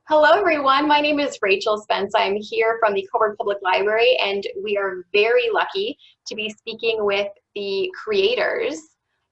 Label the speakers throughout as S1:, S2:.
S1: Hello, everyone. My name is Rachel Spence. I'm here from the Cobourg Public Library, and we are very lucky to be speaking with the creators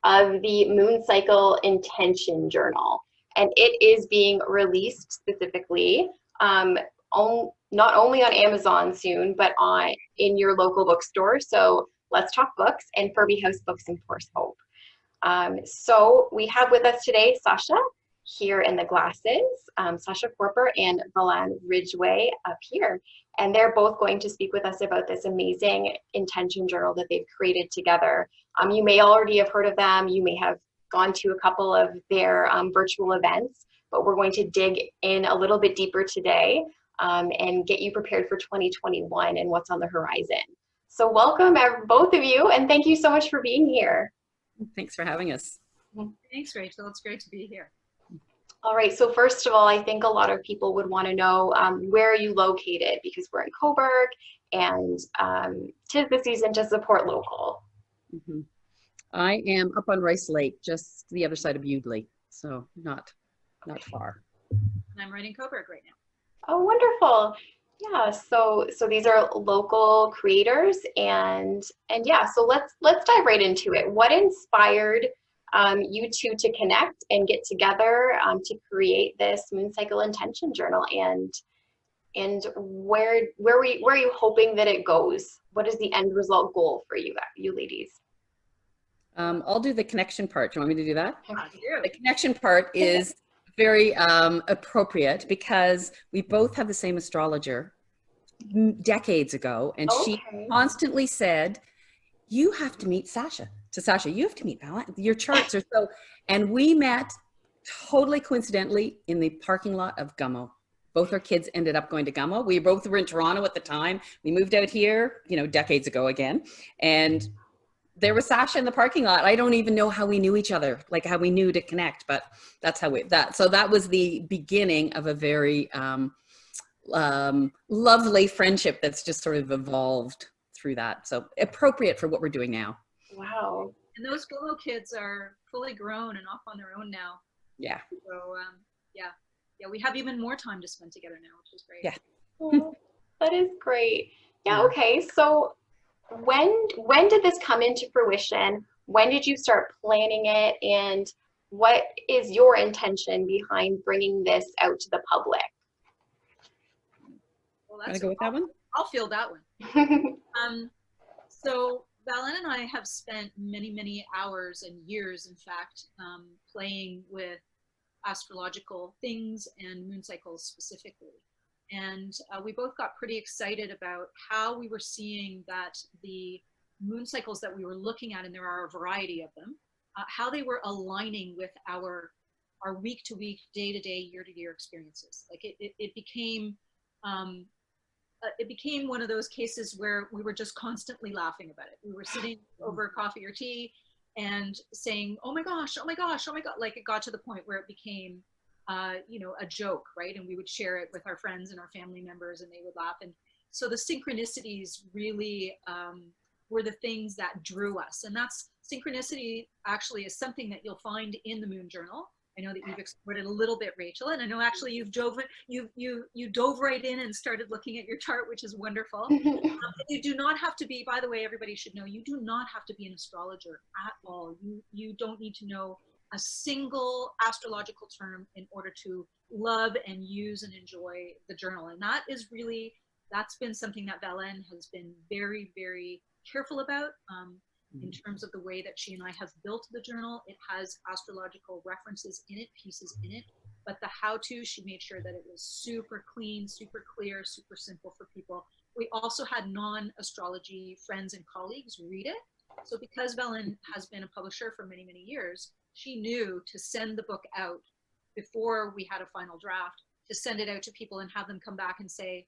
S1: of the Moon Cycle Intention Journal. And it is being released specifically, not only on Amazon soon, but in your local bookstore. So Let's Talk Books and Furby House Books and Force Hope. So we have with us today Sasha here in the glasses, Sasha Corper and Valanne Ridgway up here. And they're both going to speak with us about this amazing intention journal that they've created together. You may already have heard of them. You may have gone to a couple of their virtual events, but we're going to dig in a little bit deeper today and get you prepared for 2021 and what's on the horizon. So welcome both of you, and thank you so much for being here.
S2: Thanks for having us.
S3: Thanks, Rachel. It's great to be here.
S1: All right, so first of all, I think a lot of people would want to know where are you located, because we're in Cobourg and 'tis the season to support local.
S2: I am up on Rice Lake, just the other side of Bewdley, so not far.
S3: And I'm writing Cobourg right now.
S1: Oh, wonderful. Yeah, so these are local creators, and yeah, so let's dive right into it. What inspired you two to connect and get together to create this Moon Cycle Intention Journal, and where are you hoping that it goes? What is the end result goal for you ladies?
S2: I'll do the connection part. Do you want me to do that?
S3: Yeah.
S2: The connection part is very appropriate because we both have the same astrologer decades ago, and she constantly said, you have to meet Sasha. To Sasha, you have to meet Valanne. Your charts are so, and we met totally coincidentally in the parking lot of Gummo. Both our kids ended up going to Gummo. We both were in Toronto at the time. We moved out here, decades ago again. And there was Sasha in the parking lot. I don't even know how we knew each other, like how we knew to connect, but that's how so that was the beginning of a very lovely friendship that's just sort of evolved through that. So appropriate for what we're doing now.
S1: Wow.
S3: And those Gummo kids are fully grown and off on their own now.
S2: Yeah.
S3: So yeah, we have even more time to spend together now, which is great.
S2: Yeah.
S1: Oh, that is great. Yeah. Okay. So when did this come into fruition? When did you start planning it? And what is your intention behind bringing this out to the public?
S3: Well,
S2: Want to go with that one?
S3: I'll field that one. So Valanne and I have spent many hours and years, in fact, playing with astrological things and moon cycles specifically. And we both got pretty excited about how we were seeing that the moon cycles that we were looking at, and there are a variety of them, how they were aligning with our week-to-week, day-to-day, year-to-year experiences. Like it became one of those cases where we were just constantly laughing about it. We were sitting over coffee or tea and saying, oh my gosh, oh my gosh, oh my God. Like it got to the point where it became, a joke, right? And we would share it with our friends and our family members and they would laugh. And so the synchronicities really were the things that drew us. And synchronicity actually is something that you'll find in the Moon Journal. I know that you've explored it a little bit, Rachel, and I know actually you dove right in and started looking at your chart, which is wonderful. You do not have to be, by the way, everybody should know, you do not have to be an astrologer at all. You don't need to know a single astrological term in order to love and use and enjoy the journal. And that's been something that Valanne has been very, very careful about. In terms of the way that she and I have built the journal. It has astrological references in it, pieces in it, but the how-to, she made sure that it was super clean, super clear, super simple for people. We also had non-astrology friends and colleagues read it. So because Valanne has been a publisher for many, many years, she knew to send the book out before we had a final draft, to send it out to people and have them come back and say,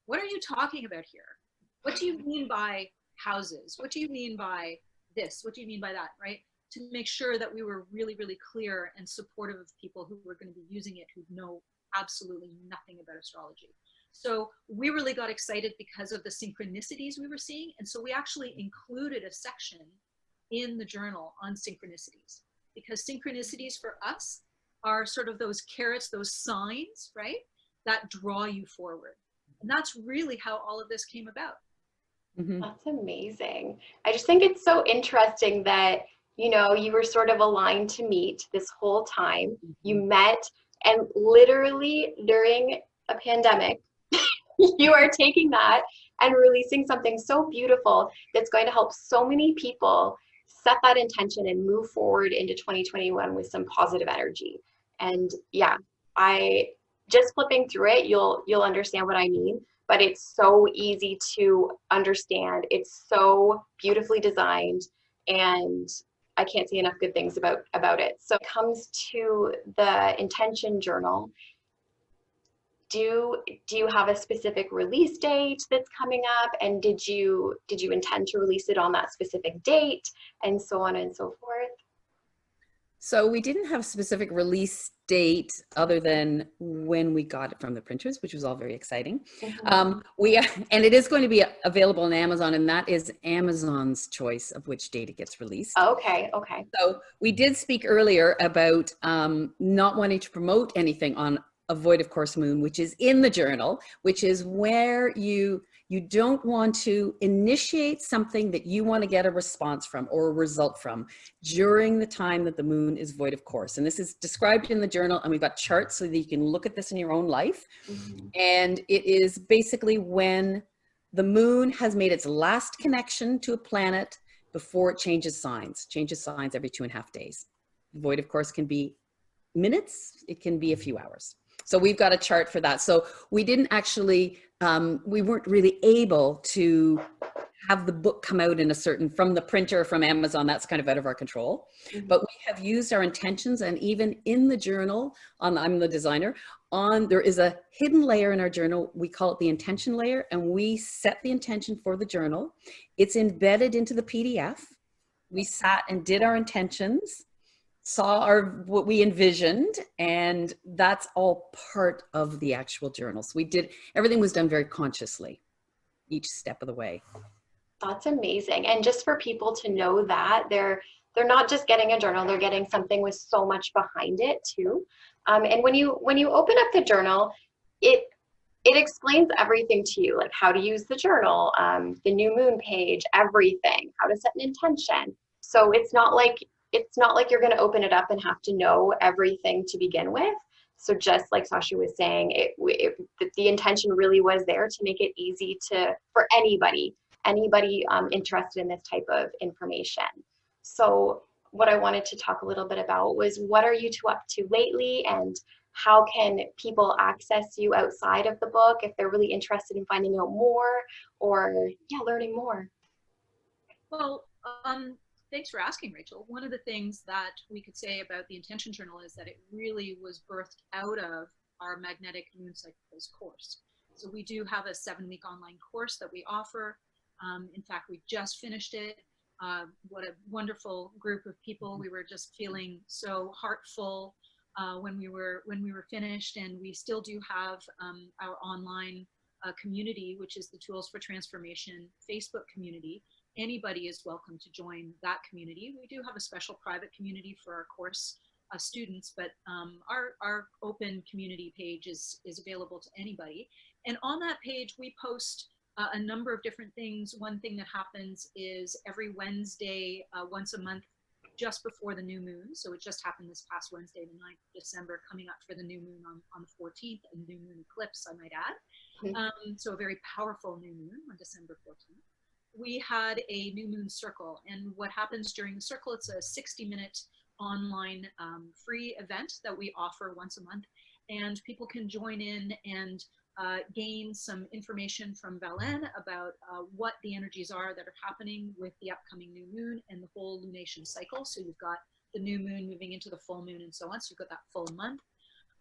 S3: what are you talking about here? What do you mean by houses? What do you mean by this? What do you mean by that, right? To make sure that we were really, really clear and supportive of people who were going to be using it, who know absolutely nothing about astrology. So we really got excited because of the synchronicities we were seeing. And so we actually included a section in the journal on synchronicities, because synchronicities for us are sort of those carrots, those signs, right? that draw you forward. And that's really how all of this came about.
S1: That's amazing. I just think it's so interesting that, you know, you were sort of aligned to meet this whole time. You met, and literally during a pandemic, you are taking that and releasing something so beautiful that's going to help so many people set that intention and move forward into 2021 with some positive energy. And yeah, I just flipping through it, you'll understand what I mean, but it's so easy to understand. It's so beautifully designed, and I can't say enough good things about it. So it comes to the intention journal. Do you have a specific release date that's coming up, and did you intend to release it on that specific date, and so on and so forth?
S2: So we didn't have a specific release date other than when we got it from the printers, which was all very exciting. And it is going to be available on Amazon, and that is Amazon's choice of which date it gets released.
S1: Okay.
S2: So we did speak earlier about not wanting to promote anything on a void of course moon, which is in the journal, which is where you don't want to initiate something that you want to get a response from or a result from during the time that the moon is void of course. And this is described in the journal, and we've got charts so that you can look at this in your own life. And it is basically when the moon has made its last connection to a planet before it changes signs every 2.5 days. Void of course can be minutes, it can be a few hours. So we've got a chart for that. So we didn't actually, we weren't really able to have the book come out in a certain, from the printer, from Amazon, that's kind of out of our control. But we have used our intentions, and even in the journal, I'm the designer, there is a hidden layer in our journal. We call it the intention layer, and we set the intention for the journal. It's embedded into the PDF. We sat and did our intentions, saw what we envisioned, and that's all part of the actual journal. So everything was done very consciously, each step of the way.
S1: That's amazing. And just for people to know that they're not just getting a journal, they're getting something with so much behind it too. And when you open up the journal, it explains everything to you, like how to use the journal, the new moon page, everything, how to set an intention. So it's not like you're going to open it up and have to know everything to begin with. So just like Sasha was saying, the intention really was there to make it easy for anybody interested in this type of information. So what I wanted to talk a little bit about was, what are you two up to lately, and how can people access you outside of the book if they're really interested in finding out more or learning more?
S3: Well, thanks for asking, Rachel. One of the things that we could say about the Intention Journal is that it really was birthed out of our Magnetic Moon Cycles course. So we do have a 7-week online course that we offer. In fact, we just finished it. What a wonderful group of people. We were just feeling so heartful when we were finished, and we still do have our online community, which is the Tools for Transformation Facebook community. Anybody is welcome to join that community. We do have a special private community for our course students, but our open community page is available to anybody. And on that page, we post a number of different things. One thing that happens is every Wednesday, once a month, just before the new moon. So it just happened this past Wednesday, the 9th of December, coming up for the new moon on the 14th, a new moon eclipse, I might add. So a very powerful new moon on December 14th. We had a new moon circle, and what happens during the circle, it's a 60-minute online free event that we offer once a month, and people can join in and gain some information from Valanne about what the energies are that are happening with the upcoming new moon and the whole lunation cycle. So you've got the new moon moving into the full moon and so on. So you've got that full month.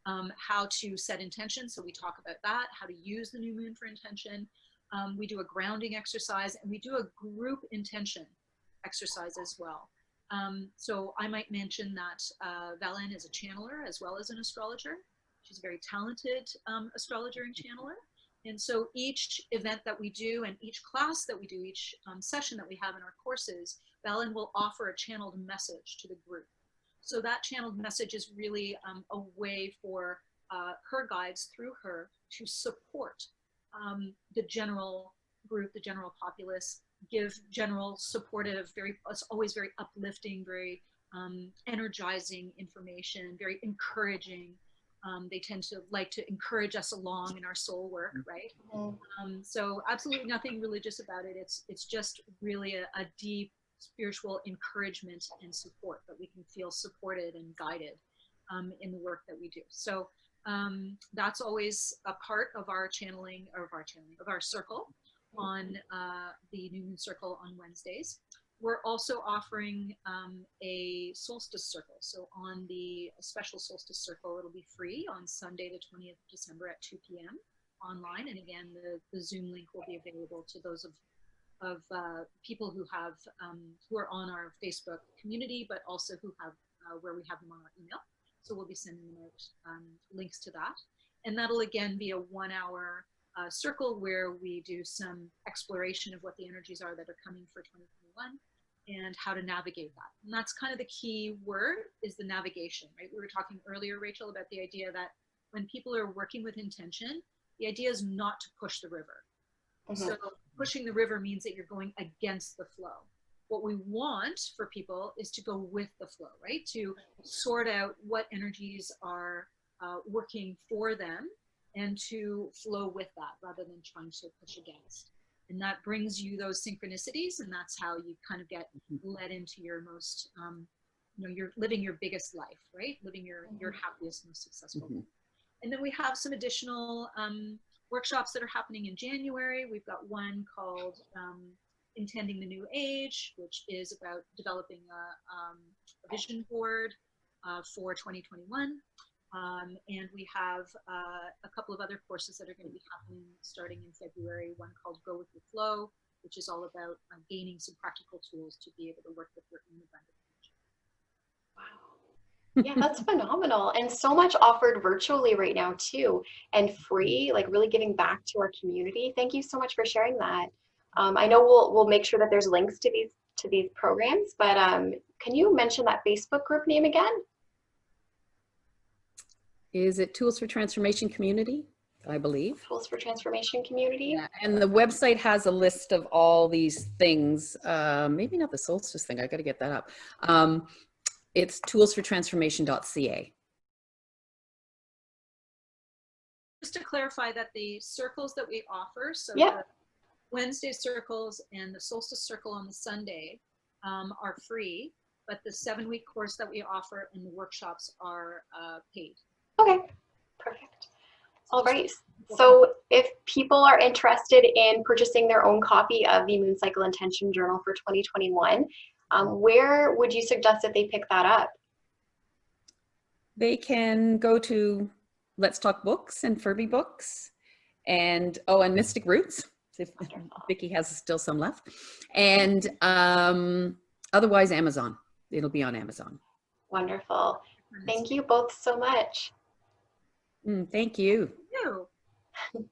S3: How to set intention. So we talk about that, how to use the new moon for intention. We do a grounding exercise, and we do a group intention exercise as well. So I might mention that Valanne is a channeler as well as an astrologer. She's a very talented astrologer and channeler. And so each event that we do and each class that we do, each session that we have in our courses, Valanne will offer a channeled message to the group. So that channeled message is really a way for her guides through her to support the general group, the general populace, give general supportive, it's always very uplifting, very energizing information, very encouraging. They tend to like to encourage us along in our soul work, right? So absolutely nothing religious about it. It's just really a deep spiritual encouragement and support, that we can feel supported and guided in the work that we do. So that's always a part of our channeling, of our circle on the New Moon Circle on Wednesdays. We're also offering a Solstice Circle. So on the special Solstice Circle, it'll be free on Sunday, the 20th of December at 2 p.m. online. And again, the Zoom link will be available to those of people who have who are on our Facebook community, but also who have where we have them on our email. So we'll be sending them out links to that. And that'll again be a 1-hour circle where we do some exploration of what the energies are that are coming for 2021 and how to navigate that. And that's kind of the key word, is the navigation, right? We were talking earlier, Rachel, about the idea that when people are working with intention, the idea is not to push the river. So pushing the river means that you're going against the flow. What we want for people is to go with the flow, right? To sort out what energies are working for them and to flow with that rather than trying to push against. And that brings you those synchronicities, and that's how you kind of get led into your most, you're living your biggest life, right? Living your happiest, most successful life. And then we have some additional workshops that are happening in January. We've got one called Intending the New Age, which is about developing a vision board for 2021. And we have a couple of other courses that are going to be happening starting in February, one called Go With Your Flow, which is all about gaining some practical tools to be able to work with your own abundant energy.
S1: Wow. Yeah, that's phenomenal. And so much offered virtually right now too, and free, like really giving back to our community. Thank you so much for sharing that. I know we'll make sure that there's links to these programs, but can you mention that Facebook group name again?
S2: Is it Tools for Transformation Community, I believe?
S1: Tools for Transformation Community.
S2: Yeah, and the website has a list of all these things. Maybe not the solstice thing. I got to get that up. It's toolsfortransformation.ca.
S3: Just to clarify that the circles that we offer, so
S1: the
S3: Wednesday circles and the Solstice Circle on the Sunday are free, but the 7-week course that we offer and the workshops are paid.
S1: Okay, perfect. All right. So if people are interested in purchasing their own copy of the Moon Cycle Intention Journal for 2021, where would you suggest that they pick that up?
S2: They can go to Let's Talk Books and Furby Books and Mystic Roots, if Vicki has still some left. And otherwise Amazon. It'll be on Amazon.
S1: Wonderful. Thank you both so much.
S2: Thank you.
S3: Thank you.